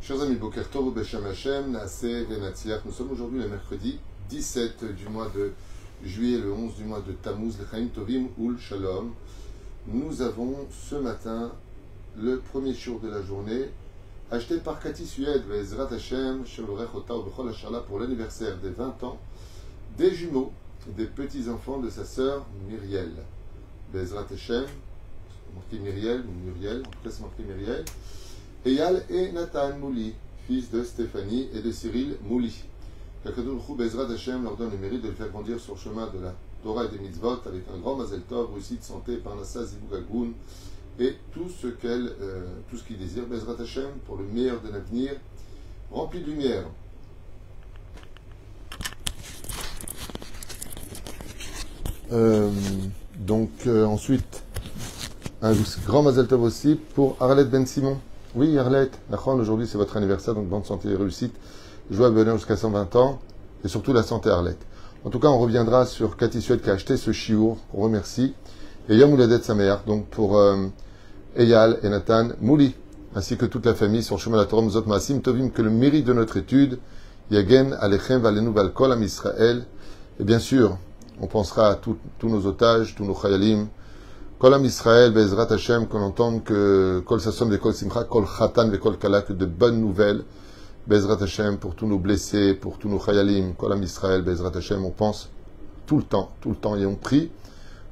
Chers amis, Boker Tov, Beshem Hashem, Naaseh Venatsiach. Nous sommes aujourd'hui le mercredi 17 du mois de juillet, le 11 du mois de Tammuz, le Chaim Tovim Ul Shalom. Nous avons ce matin le premier jour de la journée, acheté par Cathy Sued, Ve'ezrat Hashem, Shevorech Ota Bechol Hashala, pour l'anniversaire des 20 ans des jumeaux, des petits-enfants de sa sœur Myriel. Ve'ezrat Hashem, marqué Myriel, ou Muriel, en tout cas c'est marqué Myriel. Eyal et Nathan Mouli, fils de Stéphanie et de Cyril Mouli. Qu'Akadosh Baruch Hu Bezrat Hashem leur donne le mérite de le faire grandir sur le chemin de la Torah et des mitzvot avec un grand mazel tov, réussite, santé, parnassa, zivug agoun et tout ce qu'il désire. Bezrat Hashem pour le meilleur de l'avenir, rempli de lumière. Ensuite, un grand mazel tov aussi pour Arlette Ben Simon. Oui, Arlette, aujourd'hui c'est votre anniversaire, donc bonne santé et réussite. Joie et bonheur jusqu'à 120 ans, et surtout la santé Arlette. En tout cas, on reviendra sur Cathy Sued qui a acheté ce chiour, qu'on remercie. Et Yom Houledet Sameach, donc pour Eyal et Nathan Mouli, ainsi que toute la famille sur le chemin de la Torah Mzot Maasim Tovim, que le mérite de notre étude, Yagen Alechem Valenu Valkol Am Israël. Et bien sûr, on pensera à tous nos otages, tous nos chayalim, Kol Am Israël, Be'ezrat Hashem, qu'on entende que Kol Sasson ve Kol Simcha, Kol Chatan ve Kol Kala, que de bonnes nouvelles, Be'ezrat Hashem, pour tous nos blessés, pour tous nos chayalim, Kol Am Israël, Be'ezrat Hashem, on pense tout le temps, et on prie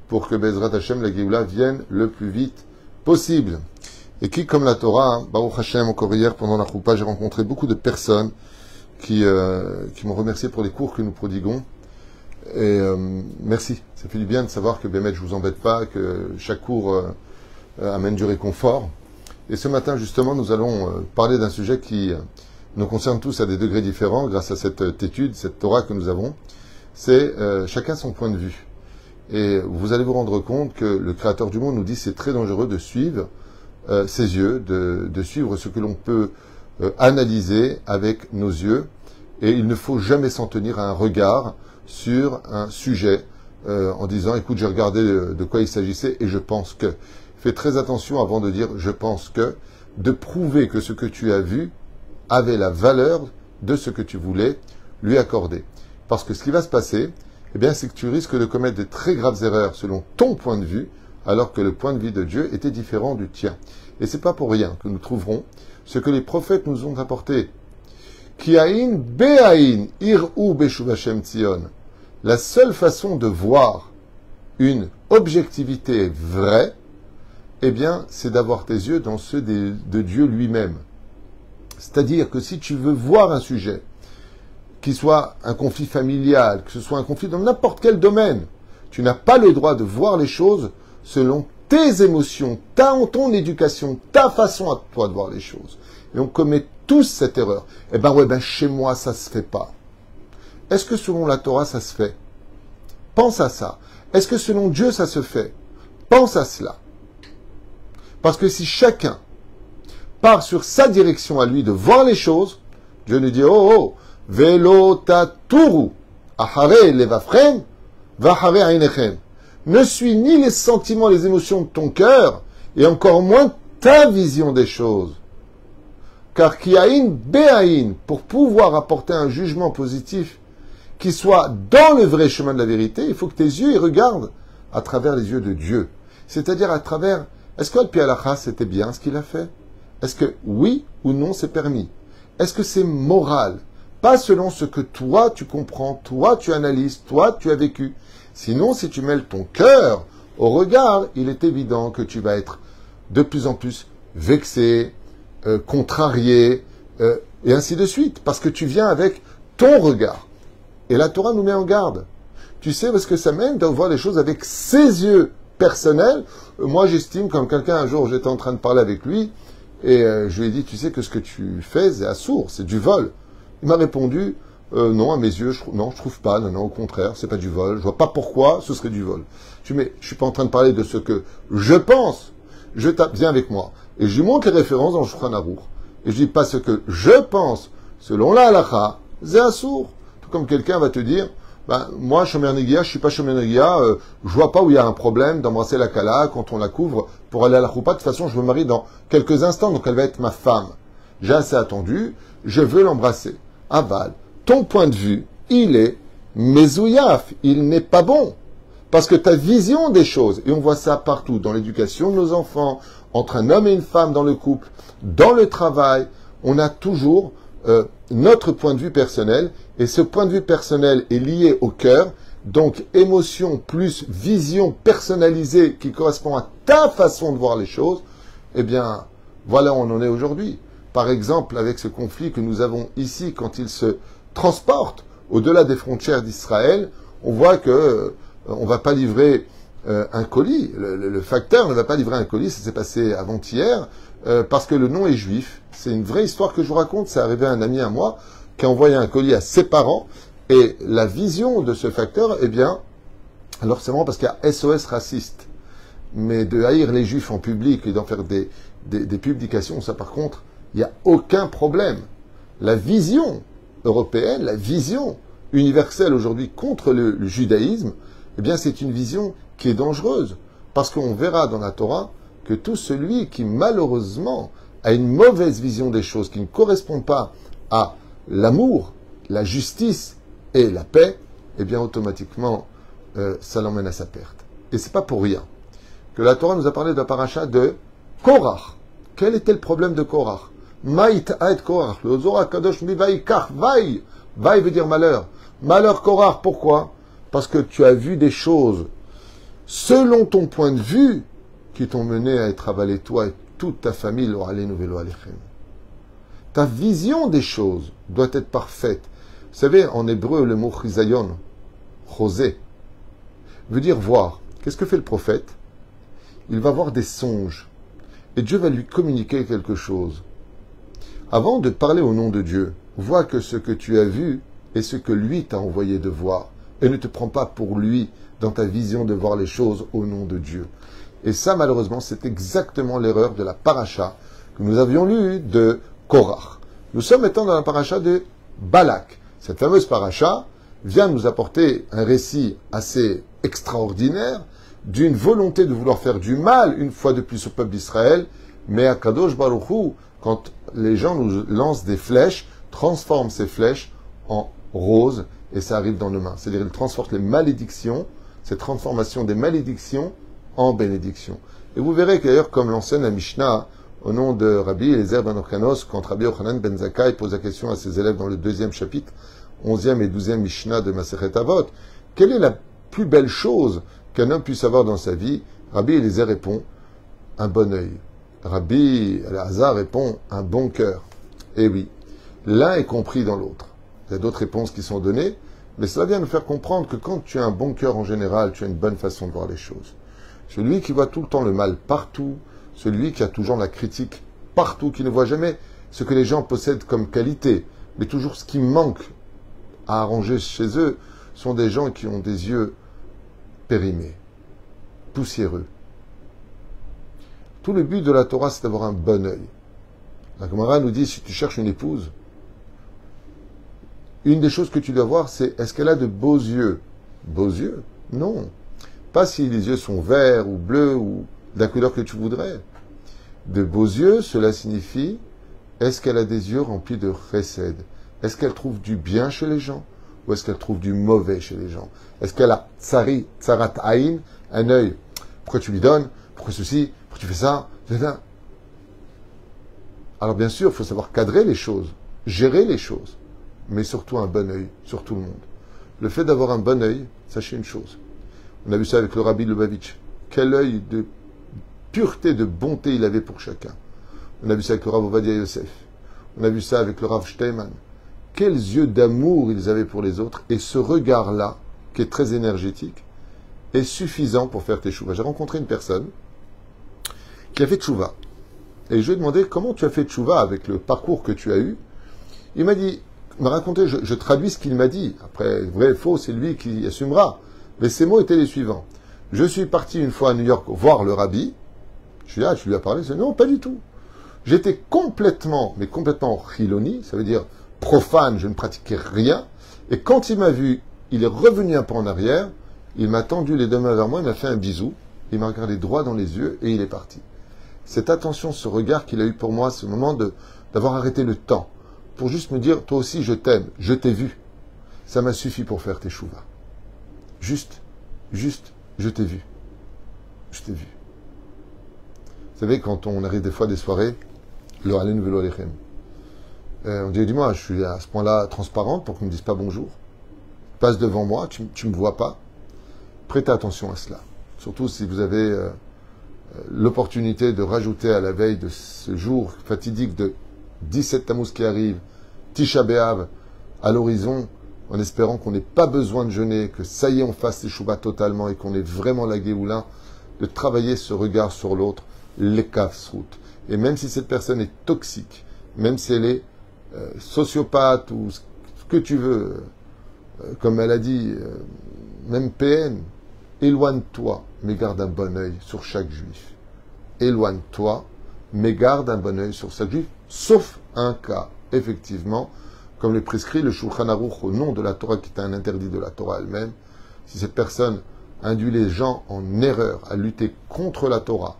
pour que Be'ezrat Hashem, la Géoula, vienne le plus vite possible. Et qui, comme la Torah, Baruch Hashem, encore hier, pendant la Choupa, j'ai rencontré beaucoup de personnes qui m'ont remercié pour les cours que nous prodiguons. Et merci, ça fait du bien de savoir que Bémet, je vous embête pas, que chaque cours amène du réconfort. Et ce matin, justement, nous allons parler d'un sujet qui nous concerne tous à des degrés différents grâce à cette étude, cette Torah que nous avons. C'est chacun son point de vue. Et vous allez vous rendre compte que le Créateur du monde nous dit que c'est très dangereux de suivre ses yeux, de suivre ce que l'on peut analyser avec nos yeux. Et il ne faut jamais s'en tenir à un regard sur un sujet en disant écoute, j'ai regardé de quoi il s'agissait et je pense que. Fais très attention avant de dire je pense que, de prouver que ce que tu as vu avait la valeur de ce que tu voulais lui accorder. Parce que ce qui va se passer, eh bien, c'est que tu risques de commettre de très graves erreurs selon ton point de vue, alors que le point de vue de Dieu était différent du tien. Et c'est pas pour rien que nous trouverons ce que les prophètes nous ont apporté. Kiaïn be'aïn ir'u beshuv Hashem Tzion. La seule façon de voir une objectivité vraie, eh bien, c'est d'avoir tes yeux dans ceux de Dieu lui-même. C'est-à-dire que si tu veux voir un sujet, qui soit un conflit familial, que ce soit un conflit dans n'importe quel domaine, tu n'as pas le droit de voir les choses selon tes émotions, ton éducation, ta façon à toi de voir les choses. Et on commet tous cette erreur. Eh ben chez moi, ça se fait pas. Est-ce que selon la Torah, ça se fait? Pense à ça. Est-ce que selon Dieu, ça se fait? Pense à cela. Parce que si chacun part sur sa direction à lui de voir les choses, Dieu nous dit, oh, velo taturu, ahare levafren, vahare ainechem. Ne suis ni les sentiments, les émotions de ton cœur, et encore moins ta vision des choses. Car kiaïn be'aïn, pour pouvoir apporter un jugement positif qui soit dans le vrai chemin de la vérité, il faut que tes yeux y regardent à travers les yeux de Dieu. C'est-à-dire à travers, est-ce que Al-Pi Halakha, c'était bien ce qu'il a fait? Est-ce que oui ou non c'est permis? Est-ce que c'est moral? Pas selon ce que toi tu comprends, toi tu analyses, toi tu as vécu. Sinon, si tu mêles ton cœur au regard, il est évident que tu vas être de plus en plus vexé, contrarié, et ainsi de suite, parce que tu viens avec ton regard. Et la Torah nous met en garde. Tu sais parce que ça mène à voir les choses avec ses yeux personnels. Moi, j'estime, comme quelqu'un, un jour, j'étais en train de parler avec lui, et je lui ai dit, tu sais que ce que tu fais, c'est assourd, c'est du vol. Il m'a répondu, non, à mes yeux, non, je trouve pas, non, au contraire, c'est pas du vol. Je vois pas pourquoi ce serait du vol. Mais je suis pas en train de parler de ce que je pense. Viens avec moi. Et je lui montre les références dans le Shulchan Aruch. Et je dis pas ce que je pense, selon la halakha, c'est assourd. Tout comme quelqu'un va te dire, moi, Shomer Negia, je suis pas Shomer Negia, je vois pas où il y a un problème d'embrasser la Kala quand on la couvre pour aller à la Choupa. De toute façon, je me marie dans quelques instants, donc elle va être ma femme. j'ai assez attendu, je veux l'embrasser. Aval, ton point de vue, il est mezouillaf, il n'est pas bon. Parce que ta vision des choses, et on voit ça partout, dans l'éducation de nos enfants, entre un homme et une femme dans le couple, dans le travail, on a toujours notre point de vue personnel, et ce point de vue personnel est lié au cœur, donc émotion plus vision personnalisée qui correspond à ta façon de voir les choses, eh bien, voilà où on en est aujourd'hui. Par exemple, avec ce conflit que nous avons ici, quand il se transporte au-delà des frontières d'Israël, on voit que on ne va pas livrer un colis. Le facteur ne va pas livrer un colis, ça s'est passé avant-hier, parce que le nom est juif. C'est une vraie histoire que je vous raconte. C'est arrivé à un ami à moi qui a envoyé un colis à ses parents, et la vision de ce facteur, eh bien, alors c'est marrant parce qu'il y a SOS raciste, mais de haïr les juifs en public et d'en faire des publications, ça par contre, il n'y a aucun problème. La vision européenne, la vision universelle aujourd'hui contre le judaïsme, eh bien c'est une vision qui est dangereuse. Parce qu'on verra dans la Torah que tout celui qui malheureusement a une mauvaise vision des choses, qui ne correspond pas à l'amour, la justice et la paix, eh bien automatiquement ça l'emmène à sa perte. Et c'est pas pour rien que la Torah nous a parlé de la paracha de Korach. Quel était le problème de Korach? Maït Aït Korach, le Zohar Kadosh mi Vaïkach, Vaï. Vaï veut dire malheur. Malheur Korach, pourquoi? Parce que tu as vu des choses selon ton point de vue qui t'ont mené à être avalé toi et toute ta famille, lo alenu velo alechem. Ta vision des choses doit être parfaite. Vous savez, en hébreu, le mot chisayon, chosé, veut dire voir. Qu'est-ce que fait le prophète? Il va voir des songes. Et Dieu va lui communiquer quelque chose. Avant de parler au nom de Dieu, vois que ce que tu as vu est ce que lui t'a envoyé de voir. Et ne te prends pas pour lui dans ta vision de voir les choses au nom de Dieu. Et ça, malheureusement, c'est exactement l'erreur de la paracha que nous avions lue de Korach. Nous sommes maintenant dans la paracha de Balak. Cette fameuse paracha vient nous apporter un récit assez extraordinaire d'une volonté de vouloir faire du mal une fois de plus au peuple d'Israël, mais Akadosh Baruch Hu, quand les gens nous lancent des flèches, transforment ces flèches en roses et ça arrive dans nos mains. C'est-à-dire ils transforment les malédictions, cette transformation des malédictions en bénédictions. Et vous verrez qu'ailleurs, comme l'enseigne la Mishnah, au nom de Rabbi Eliezer ben Orkanos, quand Rabbi Yochanan ben Zakkai pose la question à ses élèves dans le 2e chapitre, 11e et 12e Mishnah de Masechet Avot, quelle est la plus belle chose qu'un homme puisse avoir dans sa vie? Rabbi Eliezer répond, un bon œil. Rabbi Elazar répond, un bon cœur. Et oui, l'un est compris dans l'autre. Il y a d'autres réponses qui sont données, mais cela vient nous faire comprendre que quand tu as un bon cœur en général, tu as une bonne façon de voir les choses. Celui qui voit tout le temps le mal partout, celui qui a toujours la critique partout, qui ne voit jamais ce que les gens possèdent comme qualité, mais toujours ce qui manque à arranger chez eux, sont des gens qui ont des yeux périmés, poussiéreux. Tout le but de la Torah, c'est d'avoir un bon œil. La Gemara nous dit, si tu cherches une épouse, une des choses que tu dois voir, c'est est-ce qu'elle a de beaux yeux? Beaux yeux? Non. Pas si les yeux sont verts ou bleus ou de la couleur que tu voudrais. De beaux yeux, cela signifie, est-ce qu'elle a des yeux remplis de chesed? Est-ce qu'elle trouve du bien chez les gens? Ou est-ce qu'elle trouve du mauvais chez les gens? Est-ce qu'elle a tsarat aïn, un œil? Pourquoi tu lui donnes? Pourquoi ceci? Pourquoi tu fais ça? Alors bien sûr, il faut savoir cadrer les choses, gérer les choses, mais surtout un bon œil sur tout le monde. Le fait d'avoir un bon œil, sachez une chose. On a vu ça avec le Rabbi Lubavitch. Quel œil de pureté, de bonté il avait pour chacun. On a vu ça avec le Rav Ovadia Yosef. On a vu ça avec le Rav Steinman. Quels yeux d'amour ils avaient pour les autres. Et ce regard-là, qui est très énergétique, est suffisant pour faire tes teshuvah. J'ai rencontré une personne qui a fait teshuvah. Et je lui ai demandé comment tu as fait teshuvah avec le parcours que tu as eu. Il m'a dit, il m'a raconté, je traduis ce qu'il m'a dit. Après, vrai, faux, c'est lui qui assumera. Mais ces mots étaient les suivants. Je suis parti une fois à New York voir le rabbi. Je suis là, tu lui as parlé? Non, pas du tout. J'étais complètement chiloni, ça veut dire profane, je ne pratiquais rien. Et quand il m'a vu, il est revenu un peu en arrière, il m'a tendu les deux mains vers moi, il m'a fait un bisou, il m'a regardé droit dans les yeux et il est parti. Cette attention, ce regard qu'il a eu pour moi, ce moment d'avoir arrêté le temps, pour juste me dire, toi aussi je t'aime, je t'ai vu. Ça m'a suffi pour faire tes chouvas. Juste, je t'ai vu. Je t'ai vu. Vous savez, quand on arrive des fois à des soirées, le Halen Velo Alechem, on dit, dis-moi, je suis à ce point-là transparente pour qu'on ne me dise pas bonjour. Passe devant moi, tu ne me vois pas. Prêtez attention à cela. Surtout si vous avez l'opportunité de rajouter à la veille de ce jour fatidique de 17 Tammuz qui arrive, Tisha B'Av, à l'horizon, en espérant qu'on n'ait pas besoin de jeûner, que ça y est, on fasse les choubas totalement et qu'on ait vraiment la Géoula, de travailler ce regard sur l'autre, l'ekavsrout. Et même si cette personne est toxique, même si elle est sociopathe ou ce que tu veux, comme elle a dit, même PN, éloigne-toi, mais garde un bon œil sur chaque juif. Éloigne-toi, mais garde un bon œil sur chaque juif, sauf un cas, effectivement, comme le prescrit le Shulchan Aruch au nom de la Torah, qui est un interdit de la Torah elle-même. Si cette personne induit les gens en erreur à lutter contre la Torah,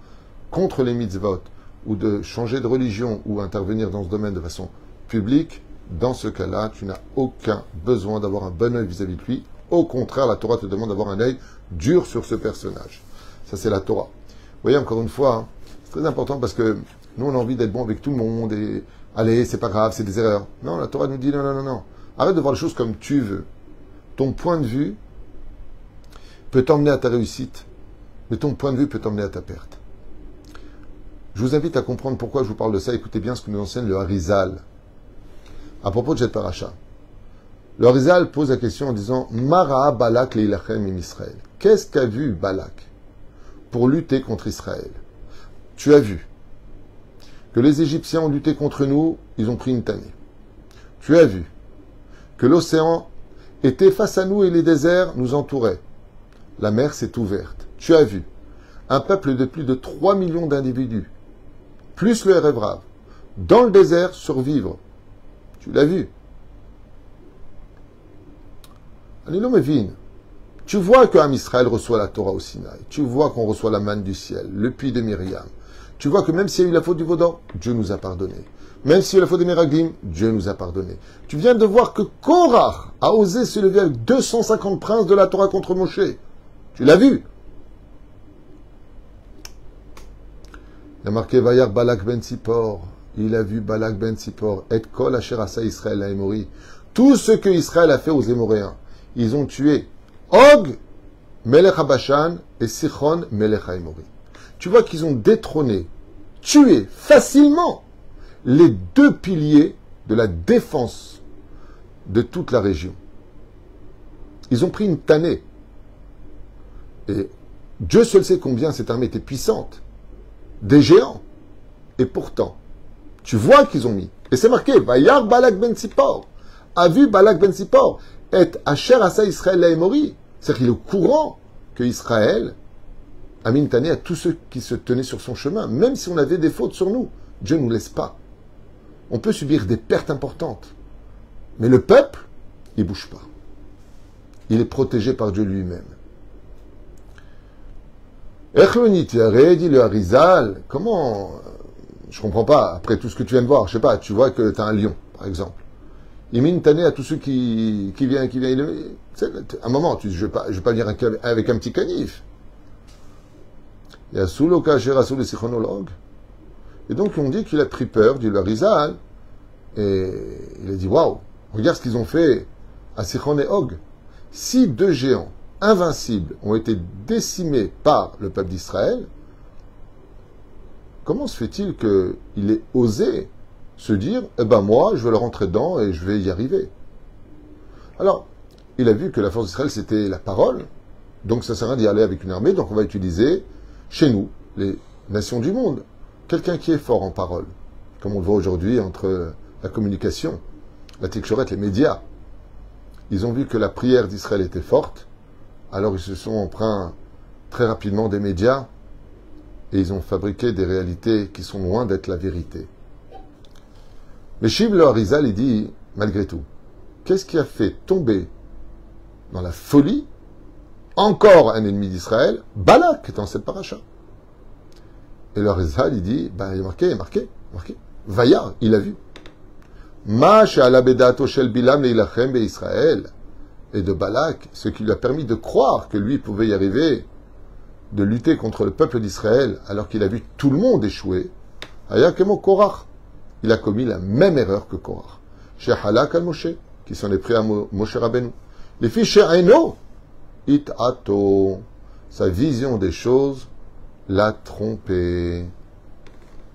contre les mitzvot, ou de changer de religion, ou intervenir dans ce domaine de façon publique, dans ce cas-là, tu n'as aucun besoin d'avoir un bon œil vis-à-vis de lui. Au contraire, la Torah te demande d'avoir un œil dur sur ce personnage. Ça, c'est la Torah. Vous voyez, encore une fois, hein, c'est très important parce que nous, on a envie d'être bon avec tout le monde et allez, c'est pas grave, c'est des erreurs. Non, la Torah nous dit non. Arrête de voir les choses comme tu veux. Ton point de vue peut t'emmener à ta réussite, mais ton point de vue peut t'emmener à ta perte. Je vous invite à comprendre pourquoi je vous parle de ça. Écoutez bien ce que nous enseigne le Harizal à propos de cette paracha. Le Harizal pose la question en disant Mara Balak leilachem im Israël. Qu'est-ce qu'a vu Balak pour lutter contre Israël? Tu as vu que les Égyptiens ont lutté contre nous, ils ont pris une tannée. Tu as vu que l'océan était face à nous et les déserts nous entouraient. La mer s'est ouverte. Tu as vu un peuple de plus de 3 millions d'individus, plus le Erevrav, dans le désert survivre. Tu l'as vu. Anilo Mevin, tu vois qu'Am Israël reçoit la Torah au Sinaï. Tu vois qu'on reçoit la manne du ciel, le puits de Myriam. Tu vois que même s'il y a eu la faute du veau d'or, Dieu nous a pardonné. Même s'il y a eu la faute des Meraglim, Dieu nous a pardonné. Tu viens de voir que Korach a osé se lever avec 250 princes de la Torah contre Moshe. Tu l'as vu. Il a marqué Vayar Balak ben Sipor. Il a vu Balak ben Sipor. Et Kol Asher Asa Israël à Émori. Tout ce que Israël a fait aux Émoréens. Ils ont tué Og, Melech Habashan et Sichon, Melech Haïmori. Tu vois qu'ils ont détrôné, tué facilement les deux piliers de la défense de toute la région. Ils ont pris une tannée. Et Dieu seul sait combien cette armée était puissante. Des géants. Et pourtant, tu vois qu'ils ont mis. Et c'est marqué, Vayar Balak ben Sipor. A vu Balak ben Sipor. Et Asher Asa Israël la Émori. C'est-à-dire qu'il est au courant que Israël a mis une tannée à tous ceux qui se tenaient sur son chemin, même si on avait des fautes sur nous. Dieu ne nous laisse pas. On peut subir des pertes importantes. Mais le peuple, il ne bouge pas. Il est protégé par Dieu lui-même. Echlonitiare, dit le Harizal, comment... Je comprends pas, après tout ce que tu viens de voir, je sais pas, tu vois que tu as un lion, par exemple. Il met une tannée à tous ceux qui viennent. À un moment, je ne vais pas venir avec un petit canif. Et donc, on dit qu'il a pris peur, dit le Harizal, et il a dit, waouh, regarde ce qu'ils ont fait à Sichon et Og. Si deux géants invincibles ont été décimés par le peuple d'Israël, comment se fait-il qu'il ait osé se dire, eh ben moi, je vais leur rentrer dedans et je vais y arriver. Alors, il a vu que la force d'Israël, c'était la parole, donc ça sert à rien d'y aller avec une armée, donc on va utiliser, chez nous, les nations du monde, quelqu'un qui est fort en parole, comme on le voit aujourd'hui entre la communication, la tekshorette, les médias. Ils ont vu que la prière d'Israël était forte, alors ils se sont emprunts très rapidement des médias, et ils ont fabriqué des réalités qui sont loin d'être la vérité. Mais Shiv le Harizal, il dit, malgré tout, qu'est-ce qui a fait tomber dans la folie encore un ennemi d'Israël, Balak, dans cette paracha? Et le Harizal, il dit, il est marqué. Vaya, il a vu. Ma she'ala bedato shel Bilam leilachem be'Israël. Et de Balak, ce qui lui a permis de croire que lui pouvait y arriver, de lutter contre le peuple d'Israël, alors qu'il a vu tout le monde échouer. Ayakemo Korach. Il a commis la même erreur que Korach. Chez Halak al-Moshe, qui s'en est pris à Moshe Rabbeinu. Les filles chez Aino, it ato. Sa vision des choses l'a trompé.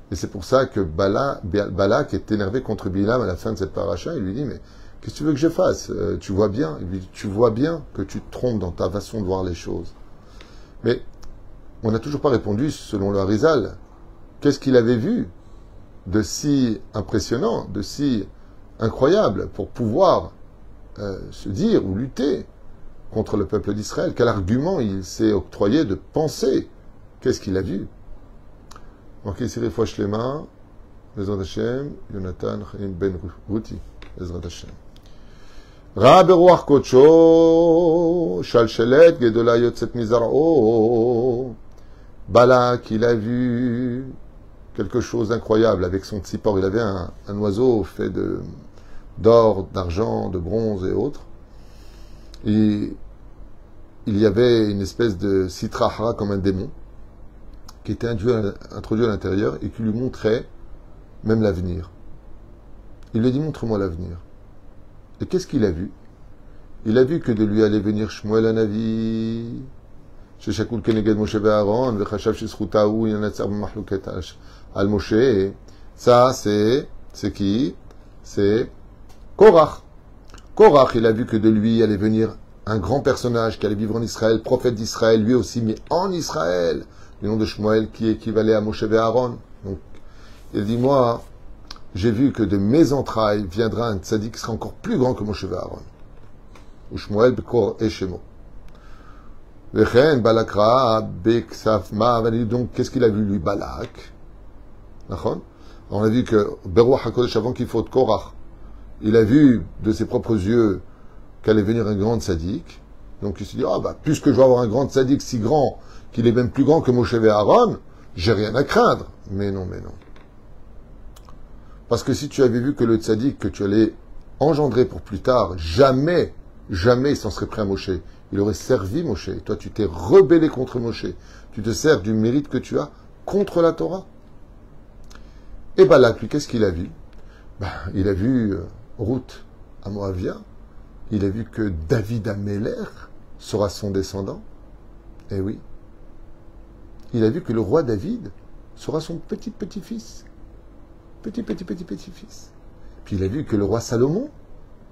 Et c'est pour ça que Balak est énervé contre Bilam à la fin de cette paracha. Il lui dit, mais qu'est-ce que tu veux que je fasse? Tu vois bien. Il lui dit, tu vois bien que tu te trompes dans ta façon de voir les choses. Mais on n'a toujours pas répondu, selon le Harizal, qu'est-ce qu'il avait vu de si impressionnant, de si incroyable pour pouvoir se dire ou lutter contre le peuple d'Israël. Quel argument il s'est octroyé de penser? Qu'est-ce qu'il a vu? Donc ici, Refoua Shlema, Bezrat Hashem, Yonatan Chaim Ben Ruti, Bezrat Hashem. Ra beruach kodsho, shalshelet gedola yotzet mizar'o. Balak, il a vu quelque chose d'incroyable avec son tzipor. Il avait un oiseau fait d'or, d'argent, de bronze et autres. Et il y avait une espèce de sitrahara comme un démon qui était introduit à l'intérieur et qui lui montrait même l'avenir. Il lui a dit, montre-moi l'avenir. Et qu'est-ce qu'il a vu? Il a vu que de lui allait venir Shmuel Hanavi, Sheshakul Keneged Moshe ve'Aaron, ve'chashav shizchutahu yanatzar b'machluket al Moshe. Ça, c'est qui? C'est Korach. Korach, il a vu que de lui allait venir un grand personnage qui allait vivre en Israël, prophète d'Israël, lui aussi, mais en Israël, le nom de Shmuel qui équivalait à Moshe ve'Aaron. Donc, il dit, moi, j'ai vu que de mes entrailles viendra un tzaddik qui sera encore plus grand que Moshe ve'Aaron. Ou Shmuel bekor et Shemo. Vechen balakra beksafma. Donc, qu'est-ce qu'il a vu, lui, Balak? On a vu que Beruach HaKodesh, avant qu'il faut de Korach, il a vu de ses propres yeux qu'allait venir un grand tzaddik. Donc il s'est dit, puisque je vais avoir un grand tzaddik si grand, qu'il est même plus grand que Moshe ve'Aaron, j'ai rien à craindre. Mais non. Parce que si tu avais vu que le tzaddik que tu allais engendrer pour plus tard, jamais il s'en serait pris à Moshe. Il aurait servi Moshe. Et toi, tu t'es rebellé contre Moshe. Tu te sers du mérite que tu as contre la Torah. Et Balak, lui, qu'est-ce qu'il a vu? Il a vu Ruth à Moavia. Il a vu que David Améler sera son descendant. Eh oui. Il a vu que le roi David sera son petit-petit-fils. Petit-petit-petit-petit-fils. Puis il a vu que le roi Salomon,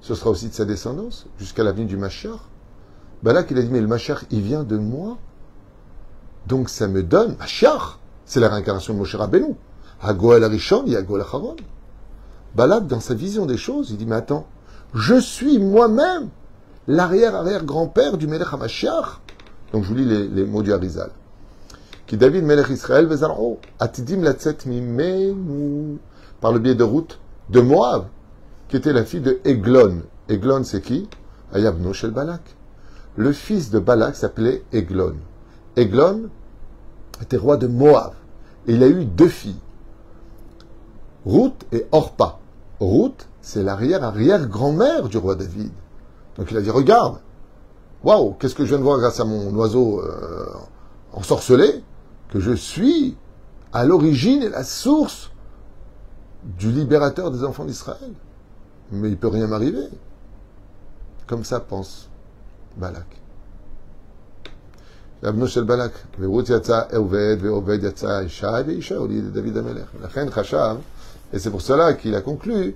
ce sera aussi de sa descendance, jusqu'à l'avenue du Mashiach. Balak, il a dit, mais le Mashiach, il vient de moi. Donc ça me donne, Mashiach, c'est la réincarnation de Moshe Rabbeinu. Hagoel Arishon, il y a Hagoel Acharon. Balak, dans sa vision des choses, il dit, mais attends, je suis moi-même l'arrière-arrière-grand-père du Melech HaMashiach. Donc je vous lis les mots du Harizal. Qui David Melech Israël vezar'o, atidim latzet mimenu, par le biais de Ruth, de Moab, qui était la fille de Eglon. Eglon, c'est qui? Ayabno shel Balak. Le fils de Balak s'appelait Eglon. Eglon était roi de Moab. Et il a eu 2 filles. Ruth et Orpa. Ruth, c'est l'arrière-arrière-grand-mère du roi David. Donc il a dit, regarde, waouh, qu'est-ce que je viens de voir grâce à mon oiseau ensorcelé, que je suis à l'origine et la source du libérateur des enfants d'Israël. Mais il ne peut rien m'arriver. Comme ça pense Balak. Abno shel Balak. Ve'Ruth yatsa Oved, ve'Oved yatsa Isha, ve'Isha olid David Amelech. Lachen chashav. Et c'est pour cela qu'il a conclu,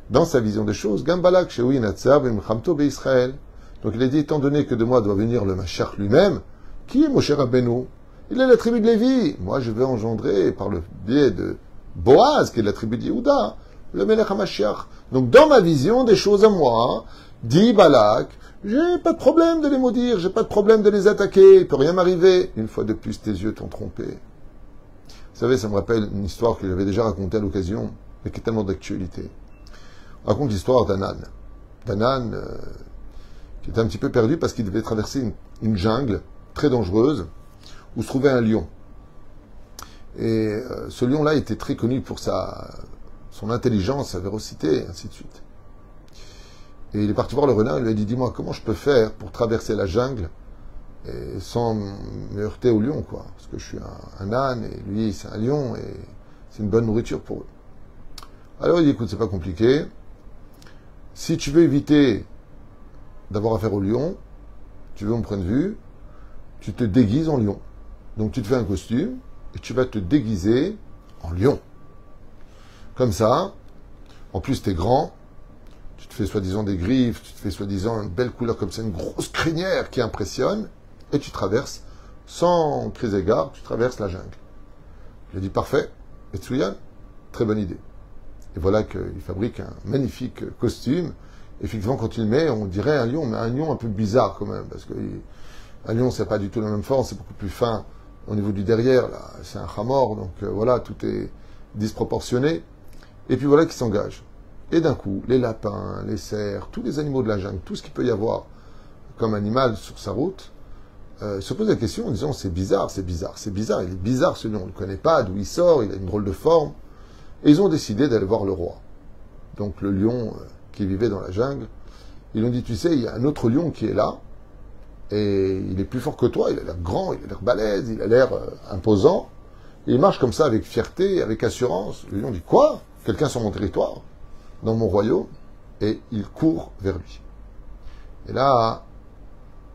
dans sa vision des choses, Gam Balak shewi natzar ve'mchamto be'Israël. Donc il a dit, étant donné que de moi doit venir le Mashiach lui-même, qui est Moshe Rabbeinu? Il est la tribu de Lévi. Moi, je vais engendrer, par le biais de Boaz, qui est la tribu de Yehuda, le Melech HaMashiach. Donc, dans ma vision des choses à moi, dit Balak, j'ai pas de problème de les maudire, j'ai pas de problème de les attaquer, il peut rien m'arriver. Une fois de plus, tes yeux t'ont trompé. Vous savez, ça me rappelle une histoire que j'avais déjà racontée à l'occasion, mais qui est tellement d'actualité. On raconte l'histoire d'Anan. D'Anan, qui était un petit peu perdu parce qu'il devait traverser une jungle très dangereuse, où se trouvait un lion. Et ce lion-là était très connu pour sa son intelligence, sa véracité, et ainsi de suite. Et il est parti voir le renard, il lui a dit, dis-moi, comment je peux faire pour traverser la jungle et sans me heurter au lion, quoi. Parce que je suis un âne, et lui, c'est un lion, et c'est une bonne nourriture pour eux. Alors il dit, écoute, c'est pas compliqué. Si tu veux éviter d'avoir affaire au lion, tu veux mon point de vue, tu te déguises en lion. Donc tu te fais un costume, et tu vas te déguiser en lion. Comme ça, en plus t'es grand, tu te fais soi-disant des griffes, tu te fais soi-disant une belle couleur comme ça, une grosse crinière qui impressionne, et tu traverses, sans crise égard, tu traverses la jungle. Je lui ai dit, parfait, Metsuyan, très bonne idée. Et voilà qu'il fabrique un magnifique costume. Effectivement, quand il le met, on dirait un lion, mais un lion un peu bizarre quand même, parce que un lion, c'est pas du tout la même forme, c'est beaucoup plus fin au niveau du derrière, là, c'est un chamor, donc voilà, tout est disproportionné. Et puis voilà qu'il s'engage. Et d'un coup, les lapins, les cerfs, tous les animaux de la jungle, tout ce qu'il peut y avoir comme animal sur sa route, se pose la question en disant, c'est bizarre, c'est bizarre, c'est bizarre, il est bizarre ce lion, on ne le connaît pas, d'où il sort, il a une drôle de forme. Et ils ont décidé d'aller voir le roi. Donc le lion qui vivait dans la jungle, ils ont dit, tu sais, il y a un autre lion qui est là, et il est plus fort que toi, il a l'air grand, il a l'air balèze, il a l'air imposant, et il marche comme ça avec fierté, avec assurance. Le lion dit, quoi? Quelqu'un sur mon territoire, dans mon royaume, et il court vers lui. Et là,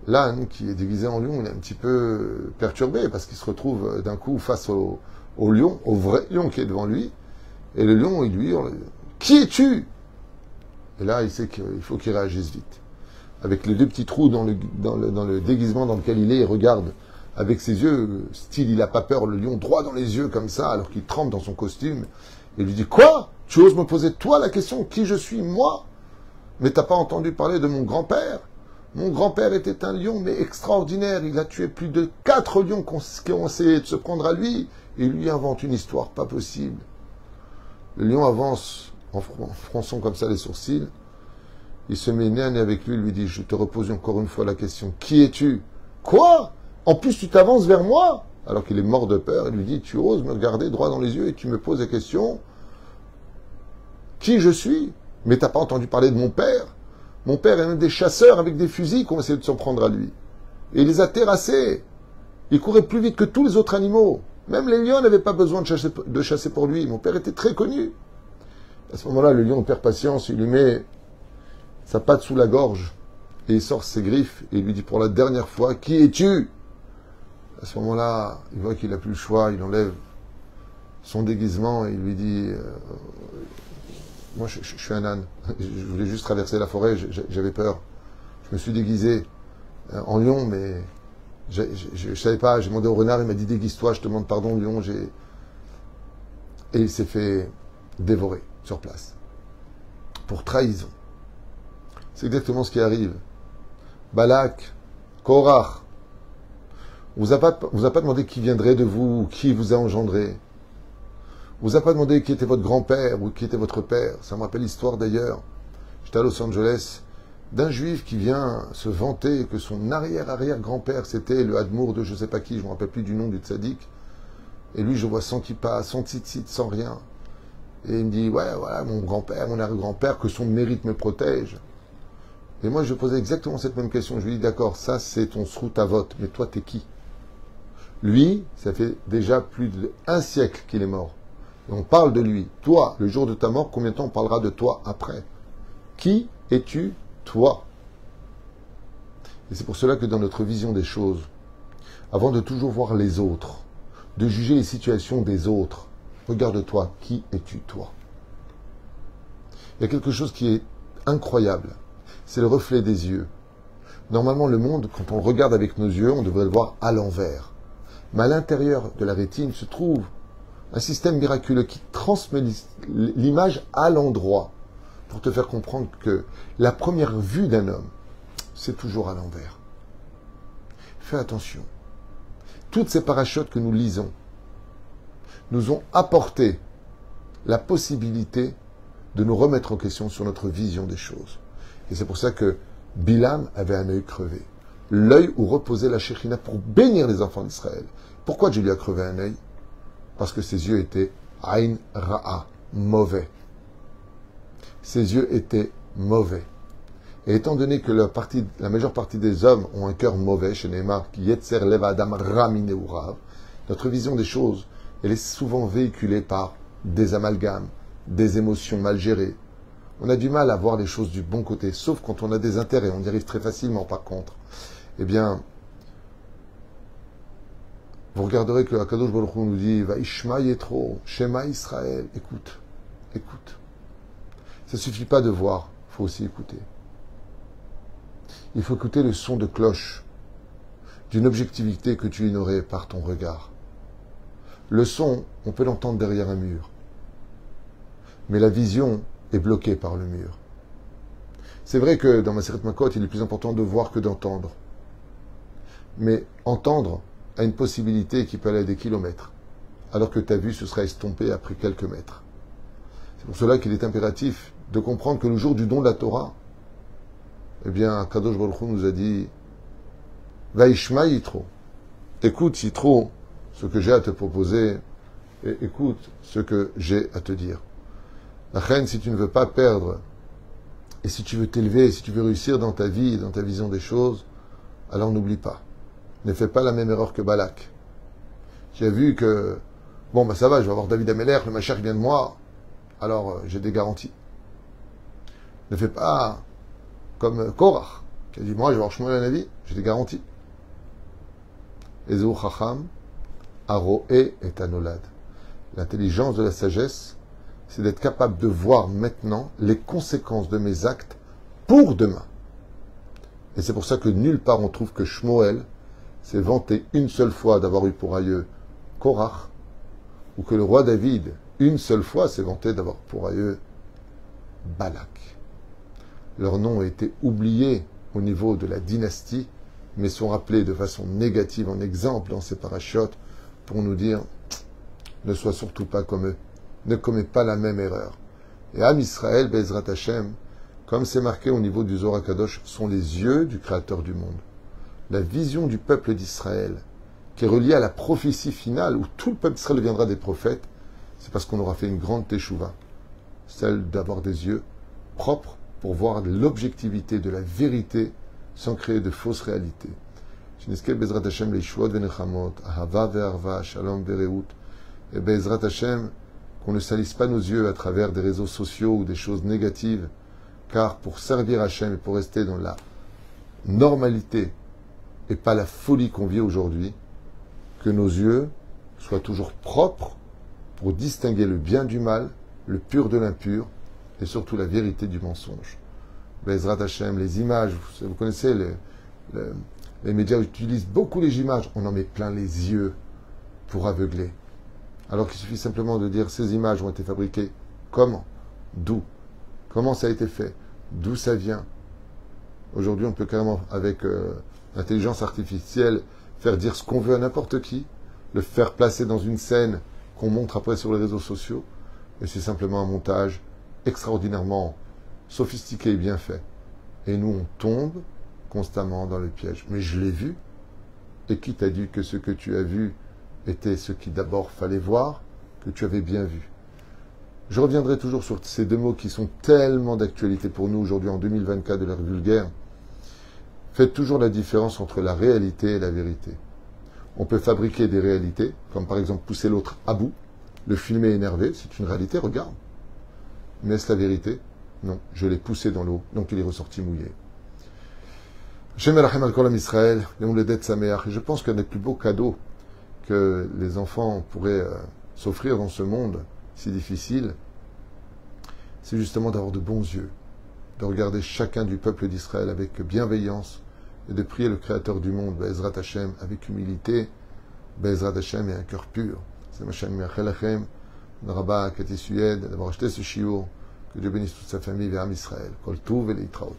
l'âne, qui est déguisé en lion, il est un petit peu perturbé, parce qu'il se retrouve d'un coup face au lion, au vrai lion qui est devant lui, et le lion, il lui hurle, « Qui es-tu » Et là, il sait qu'il faut qu'il réagisse vite. Avec les deux petits trous dans le déguisement dans lequel il regarde avec ses yeux, style, il n'a pas peur, le lion droit dans les yeux comme ça, alors qu'il trempe dans son costume, et lui dit, « Quoi? Tu oses me poser toi la question, qui je suis, moi? Mais t'as pas entendu parler de mon grand-père? Mon grand-père était un lion, mais extraordinaire, il a tué plus de 4 lions qui ont essayé de se prendre à lui, et lui invente une histoire pas possible. » Le lion avance en fronçant comme ça les sourcils. Il se met nez à nez avec lui, il lui dit, je te repose encore une fois la question, qui es-tu? Quoi? En plus tu t'avances vers moi? Alors qu'il est mort de peur, il lui dit, tu oses me regarder droit dans les yeux et tu me poses la question, qui je suis? Mais t'as pas entendu parler de mon père? Mon père est un des chasseurs avec des fusils qui ont essayé de s'en prendre à lui. Et il les a terrassés. Il courait plus vite que tous les autres animaux. Même les lions n'avaient pas besoin de chasser pour lui. Mon père était très connu. À ce moment-là, le lion perd patience, il lui met sa patte sous la gorge et il sort ses griffes et il lui dit pour la dernière fois, qui es-tu? À ce moment-là, il voit qu'il n'a plus le choix, il enlève son déguisement et il lui dit, moi je suis un âne, je voulais juste traverser la forêt, j'avais peur. Je me suis déguisé en lion, mais je ne savais pas, j'ai demandé au renard, il m'a dit déguise-toi, je te demande pardon, lion, et il s'est fait dévorer sur place. Pour trahison. C'est exactement ce qui arrive. Balak, Korach, on vous a pas demandé qui viendrait de vous, ou qui vous a engendré. On vous a pas demandé qui était votre grand-père ou qui était votre père. Ça me rappelle l'histoire d'ailleurs. J'étais à Los Angeles, d'un juif qui vient se vanter que son arrière-arrière-grand-père, c'était le Hadmour de je sais pas qui, je ne me rappelle plus du nom du tzaddik. Et lui, je vois sans kippa, sans tzitzit, sans rien. Et il me dit, ouais, voilà, mon grand-père, mon arrière-grand-père, que son mérite me protège. Et moi, je posais exactement cette même question. Je lui dis, d'accord, ça, c'est ton srout à vote, mais toi, t'es qui? Lui, ça fait déjà plus d'1 siècle qu'il est mort. Et on parle de lui. Toi, le jour de ta mort, combien de temps on parlera de toi après? Qui es-tu, toi? Et c'est pour cela que dans notre vision des choses, avant de toujours voir les autres, de juger les situations des autres, regarde-toi, qui es-tu, toi? Il y a quelque chose qui est incroyable. C'est le reflet des yeux. Normalement, le monde, quand on le regarde avec nos yeux, on devrait le voir à l'envers. Mais à l'intérieur de la rétine se trouve un système miraculeux qui transmet l'image à l'endroit pour te faire comprendre que la première vue d'un homme, c'est toujours à l'envers. Fais attention. Toutes ces parachutes que nous lisons nous ont apporté la possibilité de nous remettre en question sur notre vision des choses. Et c'est pour ça que Bilam avait un œil crevé. L'œil où reposait la Shekhinah pour bénir les enfants d'Israël. Pourquoi Dieu lui a crevé un œil? Parce que ses yeux étaient Aïn Ra'a, mauvais. Ses yeux étaient mauvais. Et étant donné que la majeure partie des hommes ont un cœur mauvais, chez Neymar, qui yetzer leva adam ramine urav, notre vision des choses, elle est souvent véhiculée par des amalgames, des émotions mal gérées. On a du mal à voir les choses du bon côté, sauf quand on a des intérêts, on y arrive très facilement, par contre. Eh bien, vous regarderez que Akadosh Baruch Hu nous dit, va Ishma Yetro, Shema Israël, écoute, écoute. Ça ne suffit pas de voir, il faut aussi écouter. Il faut écouter le son de cloche d'une objectivité que tu ignorais par ton regard. Le son, on peut l'entendre derrière un mur, mais la vision est bloquée par le mur. C'est vrai que dans Maseret Makot, il est plus important de voir que d'entendre. Mais entendre a une possibilité qui peut aller à des kilomètres, alors que ta vue se sera estompée après quelques mètres. C'est pour cela qu'il est impératif de comprendre que le jour du don de la Torah, eh bien, Kadosh Baruch Hu nous a dit Vaishma Yitro. Écoute, Yitro, ce que j'ai à te proposer, et écoute ce que j'ai à te dire. La reine, si tu ne veux pas perdre, et si tu veux t'élever, si tu veux réussir dans ta vie, dans ta vision des choses, alors n'oublie pas. Ne fais pas la même erreur que Balak. J'ai vu que, bon, ça va, je vais avoir David Ameller, le Machar vient de moi, alors j'ai des garanties. Ne fais pas comme Korach, qui a dit, moi, je vais avoir Shmuel Hanavi, j'ai des garanties. Ezeu Chacham, Aroé et Anolad. L'intelligence de la sagesse, c'est d'être capable de voir maintenant les conséquences de mes actes pour demain. Et c'est pour ça que nulle part on trouve que Shmuel s'est vanté une seule fois d'avoir eu pour aïeux Korach, ou que le roi David, une seule fois, s'est vanté d'avoir pour aïeux Balak. Leurs noms ont été oubliés au niveau de la dynastie, mais sont rappelés de façon négative en exemple dans ces parachutes pour nous dire ne sois surtout pas comme eux, ne commets pas la même erreur. Et Am Israël, Bezrat Hashem, comme c'est marqué au niveau du Zohar Kadosh, sont les yeux du Créateur du monde. La vision du peuple d'Israël, qui est reliée à la prophétie finale où tout le peuple d'Israël deviendra des prophètes, c'est parce qu'on aura fait une grande teshuva, celle d'avoir des yeux propres pour voir l'objectivité de la vérité sans créer de fausses réalités. Shinizke Bezrat Hashem leishuot venechamot, ahava ve'arva, shalom ve'reut, et Bezrat Hashem, qu'on ne salisse pas nos yeux à travers des réseaux sociaux ou des choses négatives, car pour servir Hashem et pour rester dans la normalité et pas la folie qu'on vit aujourd'hui, que nos yeux soient toujours propres pour distinguer le bien du mal, le pur de l'impur, et surtout la vérité du mensonge. Bezrat Hashem, les images, vous connaissez, les médias utilisent beaucoup les images, on en met plein les yeux pour aveugler. Alors qu'il suffit simplement de dire ces images ont été fabriquées comment, d'où, comment ça a été fait, d'où ça vient. Aujourd'hui, on peut carrément, avec l'intelligence artificielle, faire dire ce qu'on veut à n'importe qui, le faire placer dans une scène qu'on montre après sur les réseaux sociaux, et c'est simplement un montage extraordinairement sophistiqué et bien fait. Et nous, on tombe constamment dans le piège. Mais je l'ai vu, et qui t'a dit que ce que tu as vu était ce qu'il d'abord fallait voir, que tu avais bien vu. Je reviendrai toujours sur ces deux mots qui sont tellement d'actualité pour nous aujourd'hui en 2024 de l'ère vulgaire. Faites toujours la différence entre la réalité et la vérité. On peut fabriquer des réalités, comme par exemple pousser l'autre à bout, le filmer énervé, c'est une réalité, regarde. Mais est-ce la vérité? Non, je l'ai poussé dans l'eau, donc il est ressorti mouillé. Shem Elachem al Kol Am Israël, Yom Ledet Sameach. Je pense qu'un des plus beaux cadeaux que les enfants pourraient s'offrir dans ce monde si difficile, c'est justement d'avoir de bons yeux, de regarder chacun du peuple d'Israël avec bienveillance et de prier le Créateur du monde, Be'ezrat Hashem, avec humilité, Be'ezrat Hashem et un cœur pur. C'est ma chaîne Miachelachem, Rabba Kati Suyed, d'avoir acheté ce shiur, que Dieu bénisse toute sa famille vers Am Israël. Kol Tuv et Leitraot.